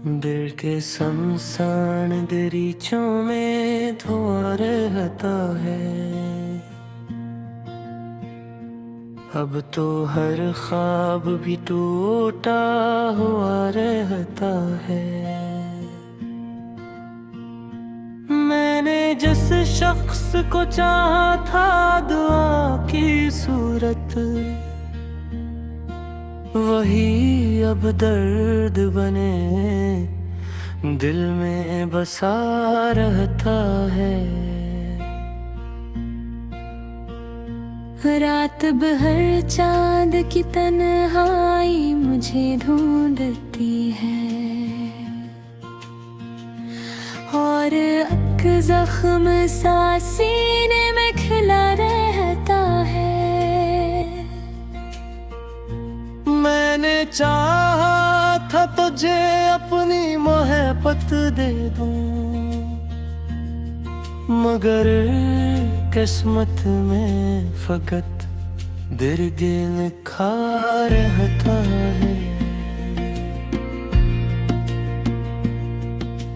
दिल के संसान दरीचों में धुआं रहता है। अब तो हर ख्वाब भी टूटा हुआ रहता है। मैंने जिस शख्स को चाहा था दुआ की सूरत, वही अब दर्द बने दिल में बसा रहता है। रात भर चांद की तन्हाई मुझे ढूंढती है, और अक जख्म सा सीने में खिला रहता है। मैंने चाहा था तुझे अपनी मोहब्बत दे दूं, मगर किस्मत में फकत दर्द लिखा रहता है।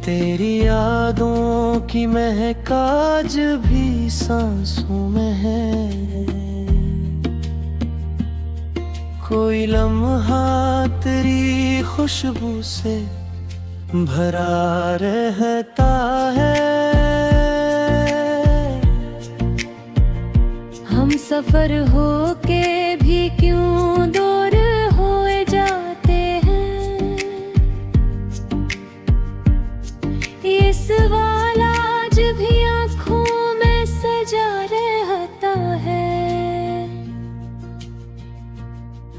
तेरी यादों की महक आज भी सांसों में है। कोई लम्हा तेरी खुशबू से भरा रहता है। हम सफर हो के भी क्यों दूर हो जाते हैं, ये सवाल आज भी आँखों में सजा रहता है।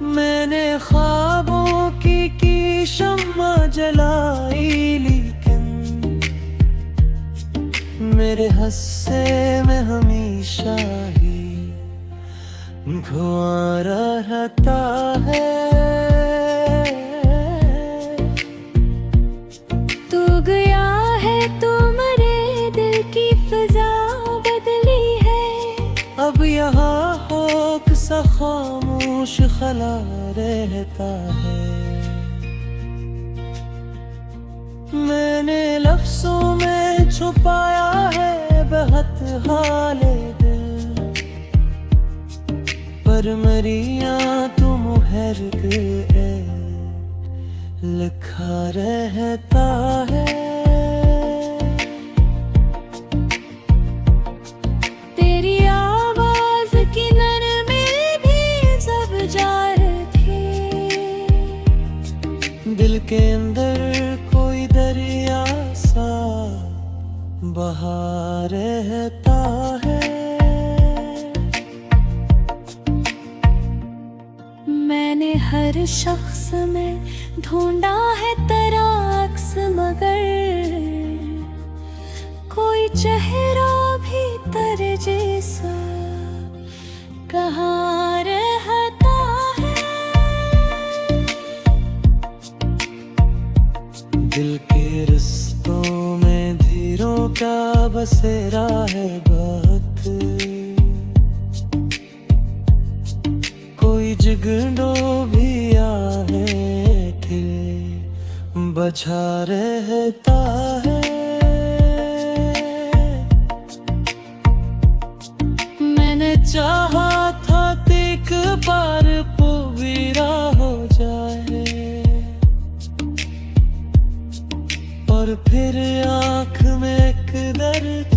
मैंने ख्वाबों की शम्मा जलाई, लेकिन मेरे हस्से में हमेशा ही धुआं रहता है। तू गया है तो मेरे दिल की फिजा बदली है। अब यहाँ होक सा खामोश खला रहता है। मैंने लफ्जों में छुपाया है बहुत हाले दिल, पर मेरी तू मुहर पे लिखा रहता है। तेरी आवाज की नरमी भी जब जार थी, दिल के अंदर कोई दरिया सा बहा रहता है। मैंने हर शख्स में ढूंढा है तेरा अक्स, मगर कोई चेहरा भी तेरे जैसा कहाँ रहता है। दिल के रिश्तों में धीरों का बसेरा है बहुत, कोई जिगडो भी आहे ठिल बचा रहता है। मैंने चाहा था एक बार पूरा हो जाए, और फिर आँख में एक दर्द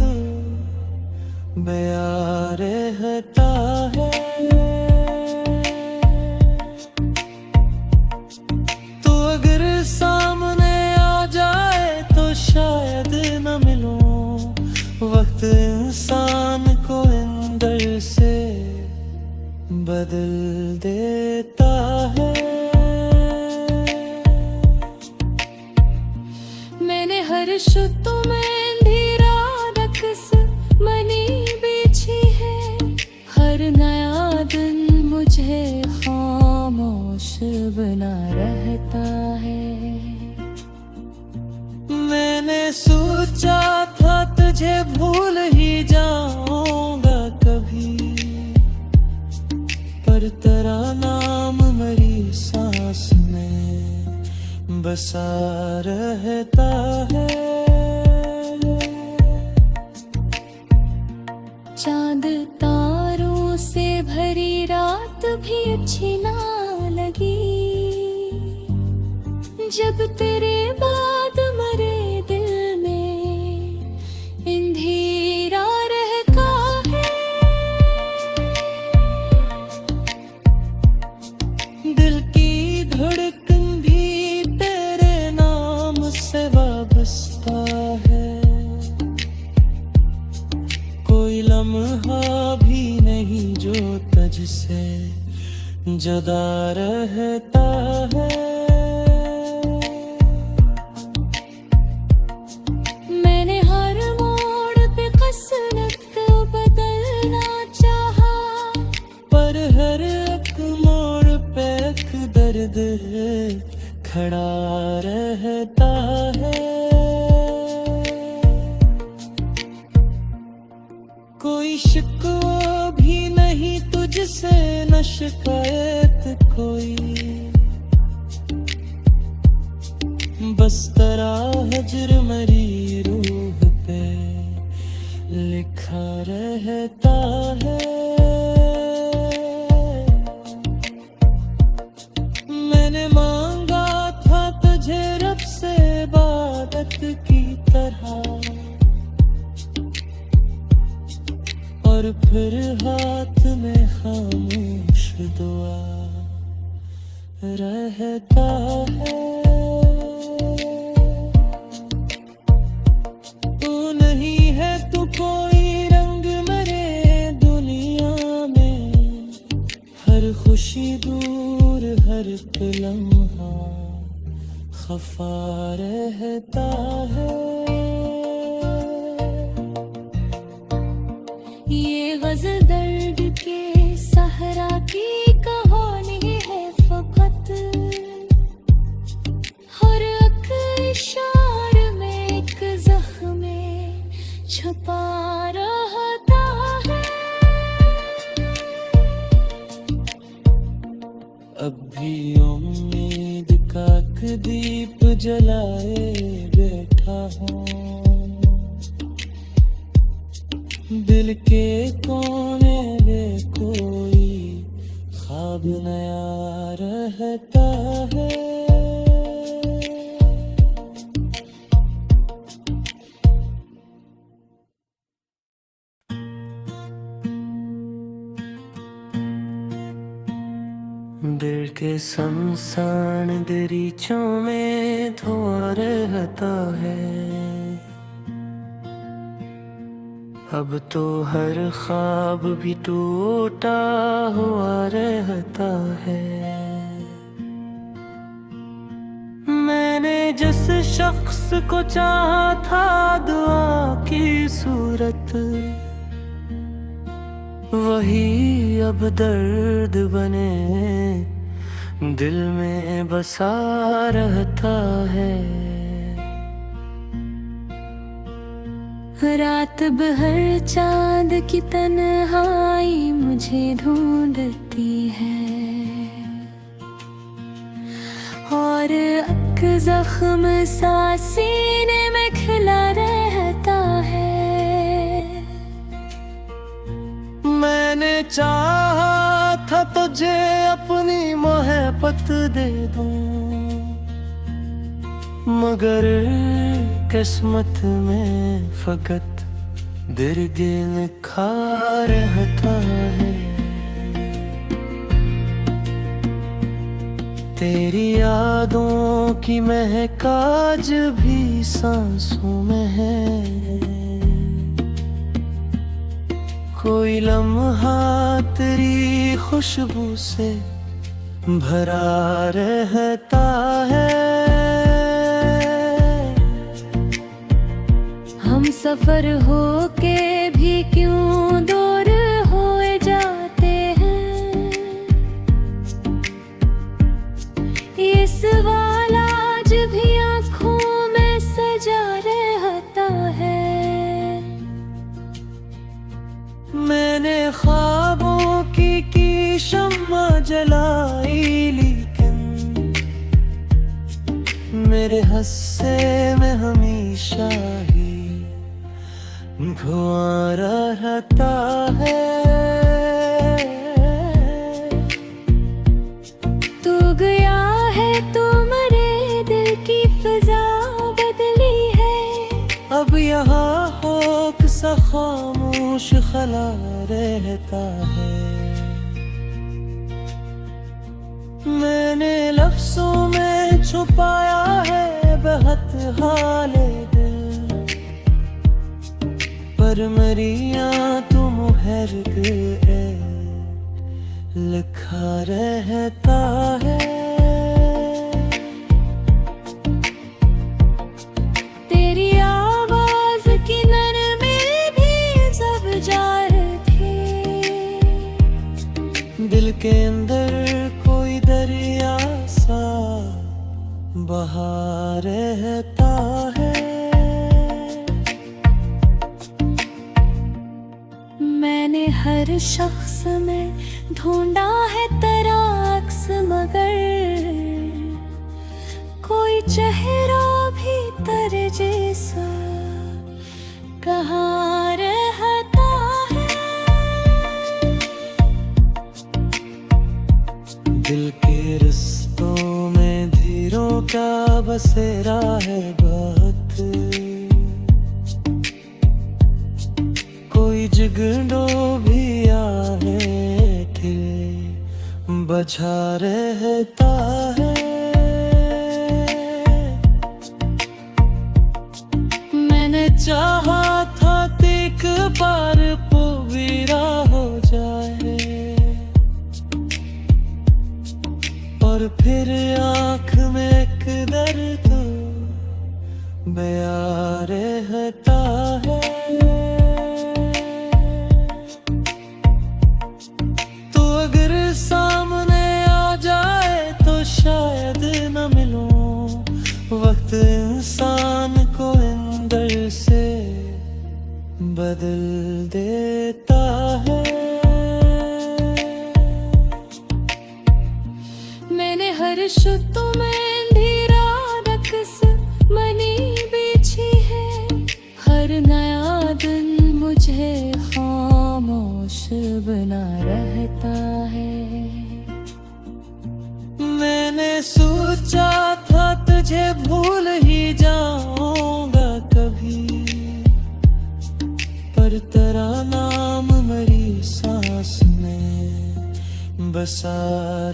बयां रहता है। तो अगर सामने आ जाए तो शायद न मिलूं, वक्त इंसान को अंदर से बदल देता है। मैंने हर शुद्ध में धीरा रक्स मनी बिछी है, हर नया दिन मुझे खामोश बना रहता है। मैंने सोचा था तुझे भूल ही जाऊंगा कभी, पर तेरा नाम मेरी सांस में बसा रहता है। चांद तारों से भरी रात भी अच्छी ना लगी, जब तेरे बाद मरे दिल में अंधेरा रहता है। दिल की धड़कन भी तेरे नाम से वाबस्ता है। कोई लम्हा भी नहीं जो तुझसे जुदा रहता है। मैंने हर मोड़ पे कसरत बदलना चाहा, पर हर एक मोड़ पे एक दर्द खड़ा रहता है। कोई शिकवा भी नहीं तुझसे, न शिकायत कोई, बस तेरा हजर मरी रूह पे लिखा रहता है। मैंने मांगा था तुझे रब से इबादत की तरह, और फिर हाथ में खामोश दुआ रहता है। तू नहीं है तू कोई रंग मेरे दुनिया में, हर खुशी दूर हर लम्हा खफा रहता है। ये गजल दर्द के सहरा की कहानी है फकत, हर एक इशारे में एक जख्म छुपा रहता है। अब भी उम्मीद का एक दीप जलाए बैठा हूँ, दिल के कोने में कोई ख्वाब नया रहता है। दिल के संसान दरीचों में धुआं रहता है। अब तो हर ख्वाब भी टूटा हुआ रहता है। मैंने जिस शख्स को चाहा था दुआ की सूरत, वही अब दर्द बने दिल में बसा रहता है। रात भर चांद की तन्हाई मुझे ढूंढती है, और एक जख्म सा सीने में खिला रहता है। मैंने चाहा था तुझे अपनी मोहब्बत दे दूं, मगर किस्मत में फकत दर्द लिखा रहता है। तेरी यादों की महक आज भी सांसों में है। कोई लम्हा तेरी खुशबू से भरा रहता है। हम सफर हो के भी क्यों दूर हो जाते हैं, ये सवाल आज भी आँखों में सजा रहता है। मैंने ख्वाबों की शम्मा जलाई, लेकिन मेरे हस्से में हमेशा ही खुआरा रहता है। तू गया है तो मेरे दिल की फिजा बदली है। अब यहाँ होक सा खामोश खला रहता है। मैंने लफ्जों में छुपाया है बहुत हाले दिल, पर मरिया तू मुहर्रिक है लिखा रहता है। तेरी आवाज की नरमी भी सब जार थे। दिल के अंदर कोई दरिया सा बहा रहता है। मैंने हर शख्स में ढूंढा है तेरा अक्स, मगर कोई चेहरा भी तेरे जैसा कहाँ रहता है। दिल के रिश्तों में धीरों का बसेरा है बहुत। कोई जिगडो भी आए ठिल बचा रहता है। मैंने चाहा था एक बार पूरा हो जाए, और फिर आँख में एक दर्द बयां रहता है। तो अगर सामने आ जाए तो शायद न मिलूं। वक्त इंसान को अंदर से बदल देता है। मैंने हर शुद्ध में धीरा रक्स मनी बिछी है। हर नया दिन मुझे खामोश बना रहता है। मैंने सोचा था तुझे भूल ही जाऊंगा कभी, पर तेरा नाम मेरी सांस में बसा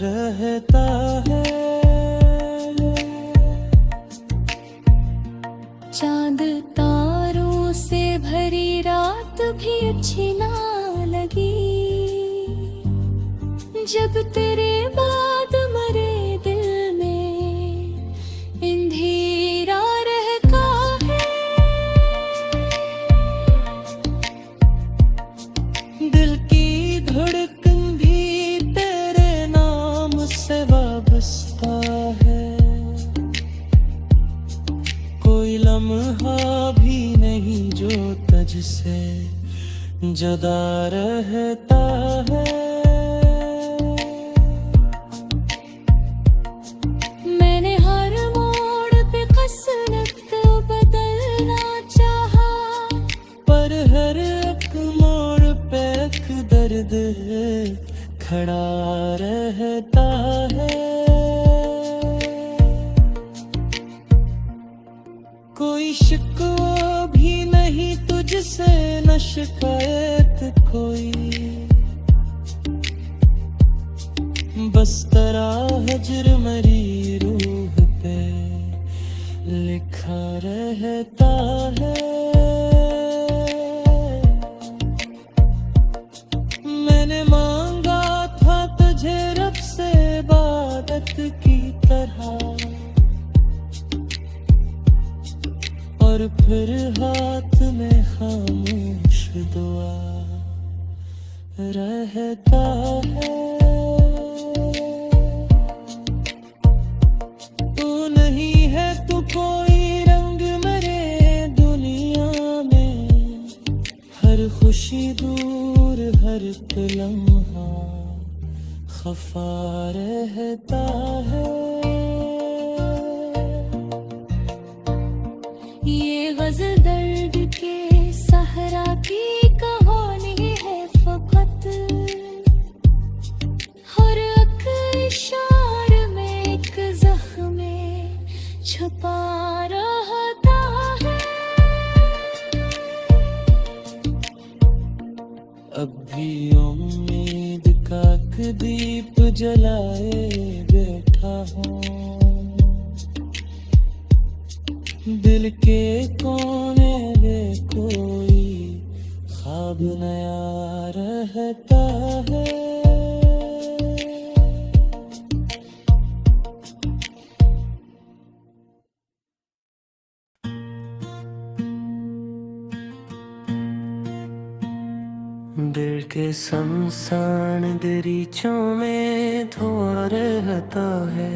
रहता है। चांद तारों से भरी रात भी अच्छी ना लगी, जब तेरे बाद मरे दिल में अंधेरा रहता है। दिल की धड़कन भी तेरे नाम से वाबस्ता है। कोई लम्हा भी नहीं जो तुझसे जुदा रहता है। मैंने हर मोड़ पे कसरत बदलना चाहा, पर हर एक मोड़ पे एक दर्द खड़ा रहता है। कोई शिकवा भी नहीं तुझसे न शिकायत कोई, बस तेरा हजर मेरी रूह पे लिखा रहता है। मैंने मांगा था तुझे रब से इबादत की तरह, और फिर हाथ में खामोश दुआ रहता है। तू नहीं है तू कोई रंग मेरे दुनिया में, हर खुशी दूर हर लम्हा खफा रहता है। गजल दर्द के सहरा की कहानी है फकत, हर एक इशारे में एक जख्म छुपा रहता है। अब भी उम्मीद का एक दीप जलाए बैठा हूँ, दिल के कोने में कोई ख्वाब नया रहता है। दिल के संसान दरीचों में धुआं रहता है,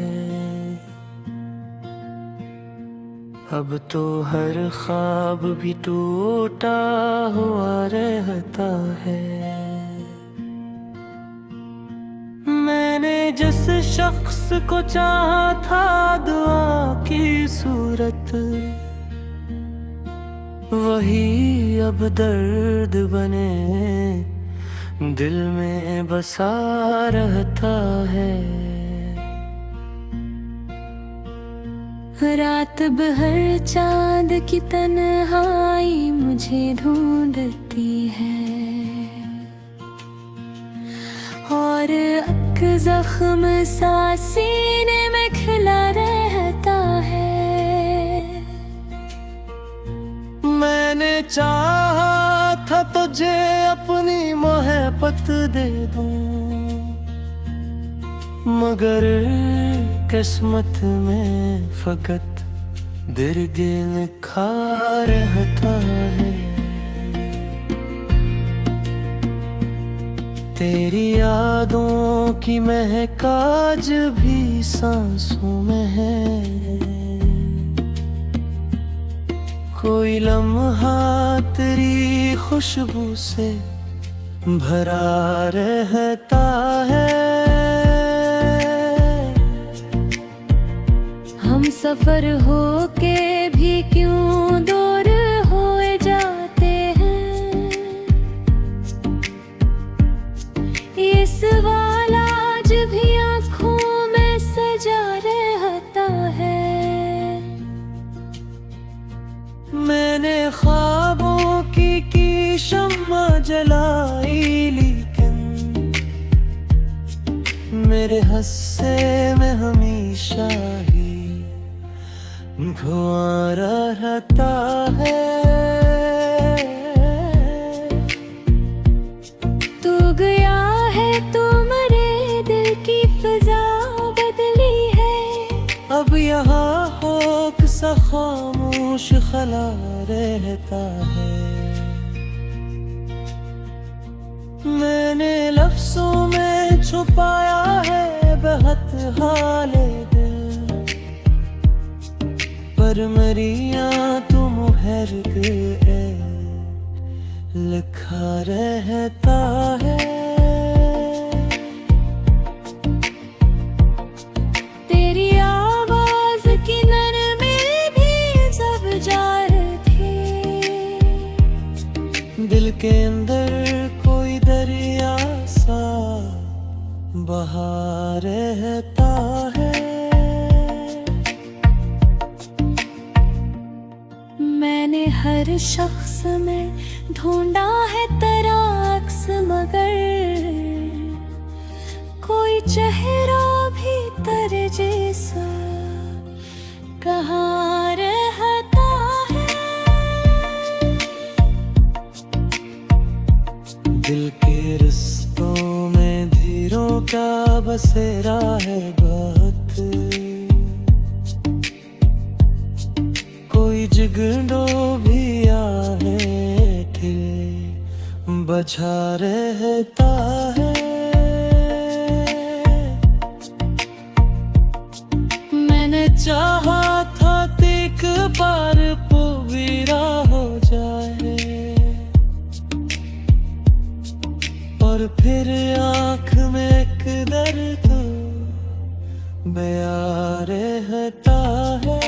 अब तो हर ख्वाब भी टूटा हुआ रहता है। मैंने जिस शख्स को चाहा था दुआ की सूरत, वही अब दर्द बने दिल में बसा रहता है। रात भर चांद की तन्हाई मुझे ढूंढती है, और एक जख्म सा सीने में खिला रहता है। मैंने चाहा था तुझे अपनी मोहब्बत दे दूं, मगर किस्मत में फकत दर्द लिखा रहता है। तेरी यादों की महक आज भी सांसों में है, कोई लम्हा तेरी खुशबू से भरा रहता है। हम सफर हो के भी क्यों दूर हो जाते हैं, ये सवाल आज भी आँखों में सजा रहता है। मैंने ख्वाबों की शम्मा जलाई, लेकिन मेरे हस्से में हमेशा ही धुआं रहता है। तू गया है तो मेरे दिल की फिजा बदली है, अब यहाँ होक सा खामोश खला रहता है। मैंने लफ्जों में छुपाया है बहुत हाले दिल, पर मेरी तू मुहर्रिक लिखा रहता है। तेरी आवाज की नरमी भी सब जार थी, दिल के अंदर कोई दरिया सा बहा रहता है। मैंने हर शख्स में ढूंढा है तेरा अक्स, मगर कोई चेहरा भी तेरे जैसा कहाँ रहता है। दिल के रिश्तों में धीरों का बसेरा है बहुत, कोई जिगडो भी आए ठिल बचा रहता है। मैंने चाहा था एक बार पूरा हो जाए, और फिर आँख में एक दर्द बया रहता है।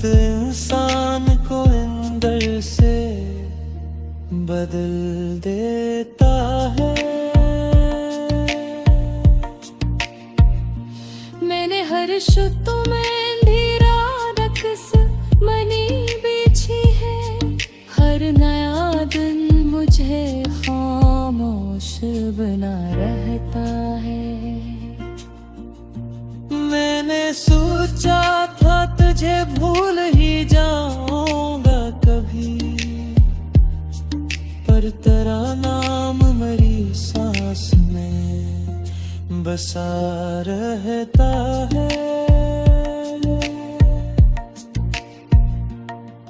वक्त इंसान को अंदर से बदल देता है। मैंने हर शुतु में धीरा रकस मनी बिछी है। हर नया दिन मुझे खामोश बना रहता है। मैंने सोचा था तुझे भूल ही जाऊंगा कभी, पर तेरा नाम मेरी सांस में बसा रहता है।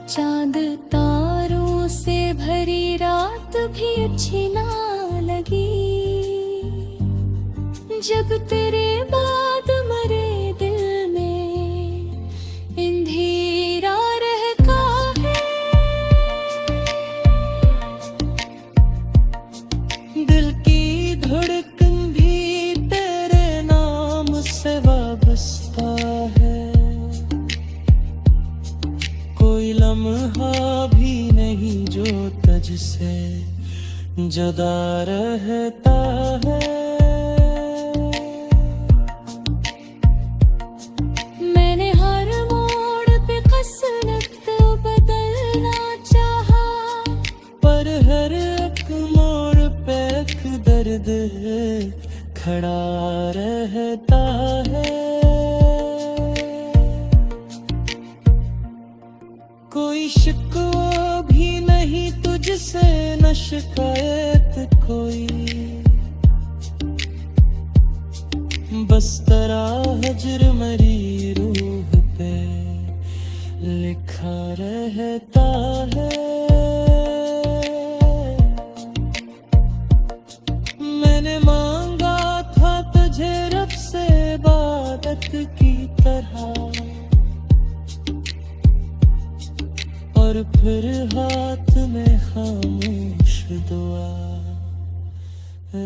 चांद तारों से भरी रात भी अच्छी ना लगी, जब तेरे बाद मरे दिल में अंधेरा रहता है। दिल की धड़कन भी तेरे नाम से वाबस्ता है। कोई लम्हा भी नहीं जो तुझसे जुदा रहता है। मैंने हर मोड़ पे कसरत बदलना चाहा, पर हर एक मोड़ पे एक दर्द खड़ा रहता है। कोई शिकवा भी नहीं तुझसे, न शिकायत कोई, बस तेरा हजर मेरी रूह पे लिखा रहता है। मैंने मांगा था तुझे रब से इबादत की तरह, और फिर हाथ में खामोश दुआ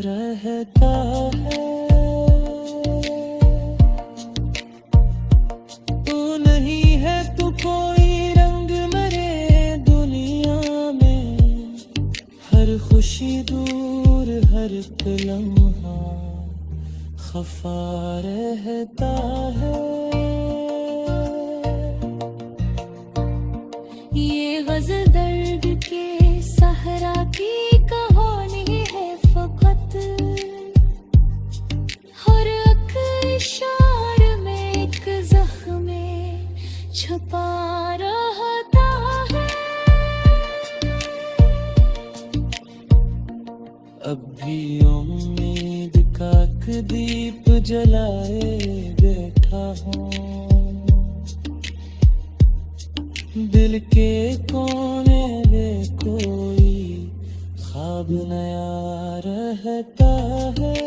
रहता है। तू नहीं है तू कोई रंग मेरे दुनिया में, हर खुशी दूर हर लम्हा खफा रहता है। ये गजल दर्द के सहरा की कहानी है फकत, हर एक इशारे में एक जख्म छुपा रहता है। अब भी उम्मीद का एक दीप जलाए बैठा हूँ, दिल के कोने में कोई ख्वाब नया रहता है।